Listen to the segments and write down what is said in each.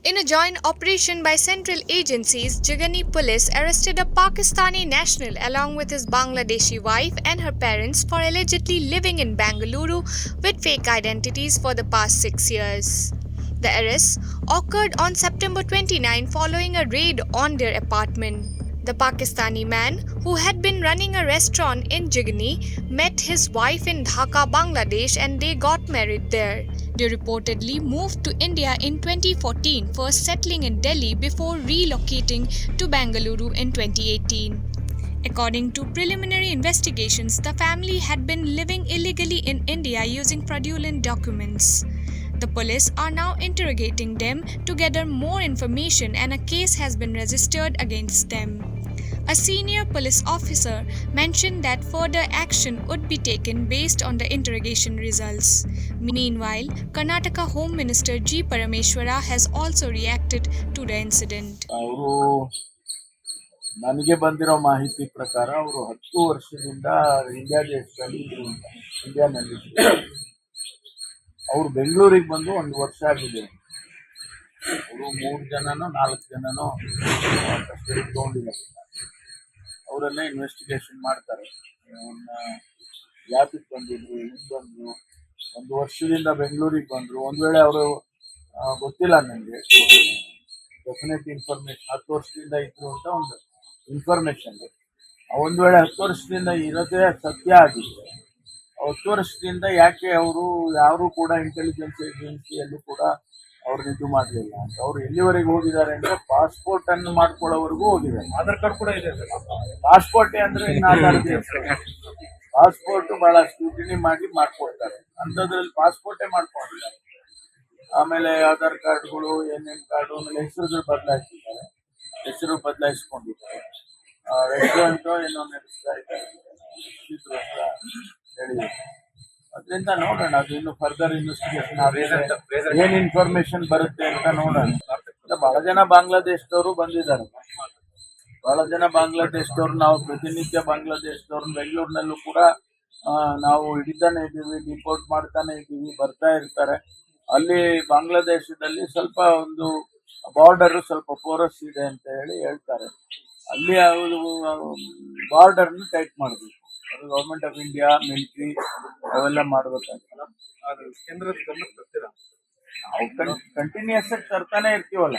In a joint operation by central agencies, Jagani police arrested a Pakistani national along with his Bangladeshi wife and her parents for allegedly living in Bengaluru with fake identities for the past 6 years. The arrests occurred on September 29 following a raid on their apartment. The Pakistani man, who had been running a restaurant in Jigni, met his wife in Dhaka, Bangladesh, and they got married there. They reportedly moved to India in 2014, first settling in Delhi before relocating to Bengaluru in 2018. According to preliminary investigations, the family had been living illegally in India using fraudulent documents. The police are now interrogating them to gather more information and a case has been registered against them. A senior police officer mentioned that further action would be taken based on the interrogation results. Meanwhile, Karnataka Home Minister G. Parameshwara has also reacted to the incident. ಅವರು ನನಗೆ ಬಂದಿರೋ ಮಾಹಿತಿ ಪ್ರಕಾರ ಅವರು 10 ವರ್ಷದಿಂದ India ದೇಶದಲ್ಲಿ ಇದ್ರು ಅಂತ ಇಂಡಿಯಾನಲ್ಲಿ ಅವರು ಬೆಂಗಳೂರಿಗೆ ಬಂದು 1 ವರ್ಷ ಆಗಿದೆ. ಅವರು 3 ಜನನೋ 4 ಜನನೋ ಕಸ್ಟಡಿ ತಗೊಂಡಿದ್ದಾರೆ. ಅವರನ್ನೇ ಇನ್ವೆಸ್ಟಿಗೇಷನ್ ಮಾಡ್ತಾರೆ. ಯಾತಕ್ಕೆ ಬಂದಿದ್ರು, ಹಿಂಗೆ ಬಂದರು, 1 ವರ್ಷದಿಂದ ಬೆಂಗಳೂರಿಗೆ ಬಂದರು. ಒಂದು ವೇಳೆ ಅವರು ಗೊತ್ತಿಲ್ಲ ನನಗೆ, ಡೆಫಿನೆಟ್ ಇನ್ಫಾರ್ಮೇಶನ್ 10 ವರ್ಷದಿಂದ ಇದ್ರು ಅಂತ ಒಂದು ಇನ್ಫಾರ್ಮೇಶನ್. ಒಂದು ವೇಳೆ 10 ವರ್ಷದಿಂದ ಇರೋದೇ ಸತ್ಯ ಆಗಿತ್ತು, 10 ವರ್ಷದಿಂದ ಯಾಕೆ ಅವರು ಯಾರು ಕೂಡ ಇಂಟೆಲಿಜೆನ್ಸ್ ಏಜೆನ್ಸಿಯಲ್ಲೂ ಕೂಡ ಅವ್ರನ್ನ ಇದು ಮಾಡಲಿಲ್ಲ ಅಂತ. ಅವ್ರು ಎಲ್ಲಿವರೆಗೆ ಹೋಗಿದ್ದಾರೆ ಅಂದರೆ ಪಾಸ್ಪೋರ್ಟ್ ಅನ್ನು ಮಾಡ್ಕೊಳ್ಳೋವರೆಗೂ ಹೋಗಿದ್ದಾರೆ. ಆಧಾರ್ ಕಾರ್ಡ್ ಕೂಡ ಇದೆ. ಪಾಸ್ಪೋರ್ಟೇ ಅಂದರೆ ಪಾಸ್ಪೋರ್ಟ್ ಬಹಳ ಸ್ಕ್ರೂಟಿನಿ ಮಾಡಿ ಮಾಡ್ಕೊಡ್ತಾರೆ. ಅಂಥದ್ರಲ್ಲಿ ಪಾಸ್ಪೋರ್ಟೇ ಮಾಡ್ಕೊಂಡಿದ್ದಾರೆ. ಆಮೇಲೆ ಆಧಾರ್ ಕಾರ್ಡ್ಗಳು, ಏನೇನು ಕಾರ್ಡು, ಆಮೇಲೆ ಹೆಸರುಗಳು ಬದಲಾಯಿಸಿದ್ದಾರೆ, ಹೆಸರು ಬದಲಾಯಿಸ್ಕೊಂಡಿದ್ದಾರೆ. ರೆಸ್ಟೋರೆಂಟು ಏನೋ ನಡೆಸ್ತಾ ಇದ್ದಾರೆ ಅಂತ ಹೇಳಿದ್ದಾರೆ. ಅದರಿಂದ ನೋಡೋಣ, ಅದು ಇನ್ನು ಫರ್ದರ್ ಇನ್ವೆಸ್ಟಿಗೇಷನ್ ಏನು ಇನ್ಫಾರ್ಮೇಶನ್ ಬರುತ್ತೆ ಅಂತ ನೋಡೋಣ. ಬಹಳ ಜನ ಬಾಂಗ್ಲಾದೇಶದವರು ಬಂದಿದ್ದಾರೆ. ಬಹಳ ಜನ ಬಾಂಗ್ಲಾದೇಶದವ್ರು, ನಾವು ಪ್ರತಿನಿತ್ಯ ಬಾಂಗ್ಲಾದೇಶದವ್ರನ್ನ ಬೆಂಗಳೂರಿನಲ್ಲೂ ಕೂಡ ನಾವು ಹಿಡಿತಾನೆ ಇದ್ದೀವಿ, ಡಿಪೋರ್ಟ್ ಮಾಡ್ತಾನೆ ಇದ್ದೀವಿ, ಬರ್ತಾ ಇರ್ತಾರೆ. ಅಲ್ಲಿ ಬಾಂಗ್ಲಾದೇಶದಲ್ಲಿ ಸ್ವಲ್ಪ ಒಂದು ಬಾರ್ಡರ್ ಸ್ವಲ್ಪ ಪೋರಸ್ ಇದೆ ಅಂತ ಹೇಳ್ತಾರೆ. ಅಲ್ಲಿ ಬಾರ್ಡರ್ನ ಟೈಟ್ ಮಾಡಬೇಕು. ಅದು ಗೌರ್ಮೆಂಟ್ ಆಫ್ ಇಂಡಿಯಾ, ಮಿಲಿಟ್ರಿ ಅವೆಲ್ಲ ಮಾಡ್ಬೇಕಾಗ್ತದೆ. ಕೇಂದ್ರದ ಗಮನಕ್ಕೆ ತರ್ತೀರಾ? ನಾವು ಕಂಟಿನ್ಯೂಸ್ ಆಗಿ ತರ್ತಾನೆ ಇರ್ತೀವಲ್ಲ.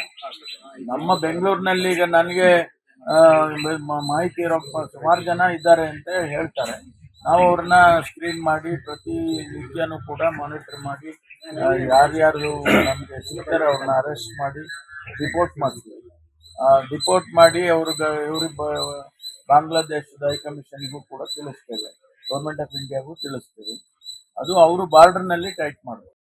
ನಮ್ಮ ಬೆಂಗಳೂರಿನಲ್ಲಿ ಈಗ ನನಗೆ ಮಾಹಿತಿ ಇರೋ ಸುಮಾರು ಜನ ಇದ್ದಾರೆ ಅಂತ ಹೇಳ್ತಾರೆ. ನಾವು ಅವ್ರನ್ನ ಸ್ಕ್ರೀನ್ ಮಾಡಿ ಪ್ರತಿ ನಿತ್ಯನೂ ಕೂಡ ಮಾನಿಟರ್ ಮಾಡಿ ಯಾರ್ಯಾರು ನಮಗೆ ಸಿಗ್ತಾರೆ ಅವ್ರನ್ನ ಅರೆಸ್ಟ್ ಮಾಡಿ ರಿಪೋರ್ಟ್ ಮಾಡ್ತೀವಿ. ರಿಪೋರ್ಟ್ ಮಾಡಿ ಇವ್ರಿಗೆ ಬಾಂಗ್ಲಾದೇಶದ ಹೈಕಮಿಷನ್ಗೂ ಕೂಡ ತಿಳಿಸ್ತೇವೆ, ಗೌರ್ಮೆಂಟ್ ಆಫ್ ಇಂಡಿಯಾಗೂ ತಿಳಿಸ್ತೇವೆ. ಅದು ಅವರು ಬಾರ್ಡರ್ನಲ್ಲಿ ಟೈಟ್ ಮಾಡಬೇಕು.